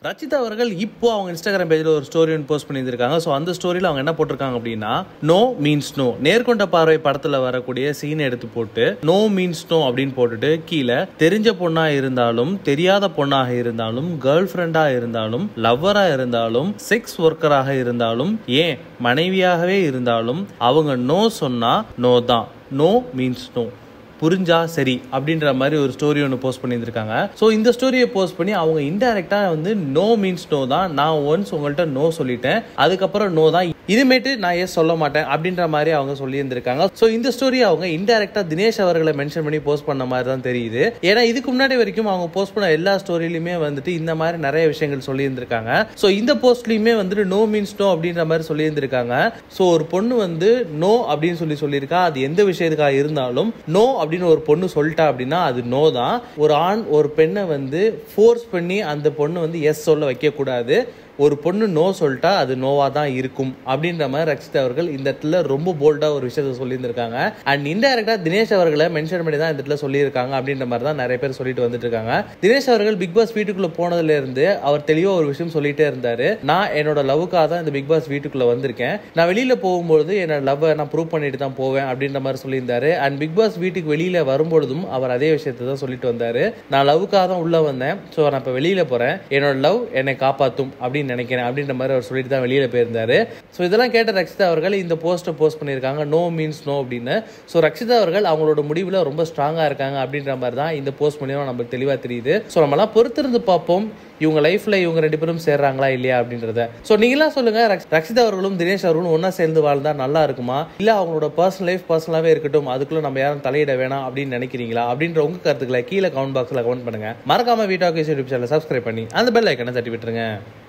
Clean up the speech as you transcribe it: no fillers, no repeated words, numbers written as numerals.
ரச்சிதா அவர்கள் இப்போ அவங்க இன்ஸ்டாகிராம் பேஜில் ஒரு ஸ்டோரி ஒன்று போஸ்ட் பண்ணியிருக்காங்க. ஸோ அந்த ஸ்டோரியில் அவங்க என்ன போட்டிருக்காங்க அப்படின்னா, நோ மீன்ஸ் நோ, நேர்கொண்ட பார்வை படத்தில் வரக்கூடிய சீனை எடுத்து போட்டு நோ மீன்ஸ் நோ அப்படின்னு போட்டுட்டு கீழே தெரிஞ்ச பொண்ணா இருந்தாலும் தெரியாத பொண்ணாக இருந்தாலும் கேர்ள் ஃப்ரெண்டா இருந்தாலும் லவ்வரா இருந்தாலும் செக்ஸ் ஒர்க்கராக இருந்தாலும் ஏன் மனைவியாகவே இருந்தாலும் அவங்க நோ சொன்னா நோ தான், நோ மீன்ஸ் நோ, புரிஞ்சா சரி அப்படின்ற மாதிரி ஒரு ஸ்டோரி ஒன்று போஸ்ட் பண்ணியிருக்காங்க. ஸோ இந்த ஸ்டோரியை போஸ்ட் பண்ணி அவங்க இன்டைரக்டா வந்து நோ மீன்ஸ் நோ தான், நான் ஒன்ஸ் உங்கள்கிட்ட நோ சொல்லிட்டேன், அதுக்கப்புறம் நோ தான், இதுமேட்டு நான் ஏன் சொல்ல மாட்டேன் அப்படின்ற மாதிரி அவங்க சொல்லியிருந்திருக்காங்க. ஸோ இந்த ஸ்டோரி அவங்க இன்டைரக்டா தினேஷ் அவர்களை மென்ஷன் பண்ணி போஸ்ட் பண்ண மாதிரி தான் தெரியுது. ஏன்னா இதுக்கு முன்னாடி வரைக்கும் அவங்க போஸ்ட் பண்ண எல்லா ஸ்டோரியிலுமே வந்துட்டு இந்த மாதிரி நிறைய விஷயங்கள் சொல்லியிருந்திருக்காங்க. ஸோ இந்த போஸ்ட்லயுமே வந்துட்டு நோ மீன்ஸ் நோ அப்படின்ற மாதிரி சொல்லியிருந்திருக்காங்க. ஸோ ஒரு பொண்ணு வந்து நோ அப்படின்னு சொல்லியிருக்கா, அது எந்த விஷயத்துக்காக இருந்தாலும் நோ அப்படின்னு ஒரு பொண்ணு சொல்லிட்டா அப்படின்னா அது நோ தான். ஒரு ஆண் ஒரு பெண்ணை வந்து ஃபோர்ஸ் பண்ணி அந்த பொண்ணு வந்து எஸ் சொல்ல வைக்க கூடாது. ஒரு பொண்ணு நோ சொல்லிட்டா அது நோவா தான் இருக்கும் அப்படின்ற மாதிரி ரச்சிதா அவர்கள் இந்த இடத்துல ரொம்ப போல்டா ஒரு விஷயத்த சொல்லியிருந்திருக்காங்க. அண்ட் இன்டைரக்டா தினேஷ் அவர்களை மென்ஷன் பண்ணி தான் இந்த இடத்துல சொல்லியிருக்காங்க அப்படின்ற மாதிரி தான் நிறைய பேர் சொல்லிட்டு வந்துட்டு இருக்காங்க. தினேஷ் அவர்கள் பிக் பாஸ் வீட்டுக்குள்ள போனதுல இருந்து அவர் தெளிவா ஒரு விஷயம் சொல்லிட்டே இருந்தாரு. நான் என்னோட லவ்வுக்காக தான் இந்த பிக் பாஸ் வீட்டுக்குள்ள வந்திருக்கேன், நான் வெளியில போகும்போது என்னோட லவ்வை நான் ப்ரூவ் பண்ணிட்டு தான் போவேன் அப்படின்ற மாதிரி சொல்லியிருந்தாரு. அண்ட் பிக் பாஸ் வீட்டுக்கு வெளியில வரும்பொழுதும் அவர் அதே விஷயத்தை தான் சொல்லிட்டு வந்தாரு. நான் லவ்வுக்காக தான் உள்ள வந்தேன், ஸோ நான் இப்போ வெளியில போறேன், என்னோட லவ் என்னை காப்பாற்றும் அப்படின்னு நினைக்கிறேன் அப்படின்ற மாதிரி அவர் சொல்லிட்டு தான் வெளியில போயிருந்தாரு. ஸோ இதெல்லாம் கேட்ட ரச்சிதா அவர்கள் இந்த போஸ்ட்டை போஸ்ட் பண்ணியிருக்காங்க, நோ மீன்ஸ் நோ அப்படின்னு. ஸோ ரச்சிதா அவர்கள் அவங்களோட முடிவில் ரொம்ப ஸ்ட்ராங்கா இருக்காங்க அப்படின்ற மாதிரி தான் இந்த போஸ்ட் மூலியமா நமக்கு தெளிவா தெரியுது. ஸோ நம்மளாம் பொறுத்திருந்து பார்ப்போம் இவங்க லைஃப்ல இவங்க ரெண்டு பேரும் சேர்றாங்களா இல்லையா அப்படின்றத. ஸோ நீங்களாம் சொல்லுங்க, ரச்சிதா அவர்களும் தினேஷ் அவர்களும் ஒன்னா சேர்ந்து வாழ்ந்தா நல்லா இருக்குமா, இல்ல அவங்களோட பர்சனல் லைஃப் பர்சனலாவே இருக்கட்டும், அதுக்குள்ள நம்ம யாரும் தலையிட வேணாம் அப்படின்னு நினைக்கிறீங்களா அப்படின்ற உங்க கருத்துக்களை கீழே கமெண்ட் பாக்ஸ்ல கமெண்ட் பண்ணுங்க. மறக்காம வீடியோ யூடியூப் சேனலை சப்ஸ்கிரைப் பண்ணி அந்த பெல் ஐக்கனை தட்டி விட்டுருங்க.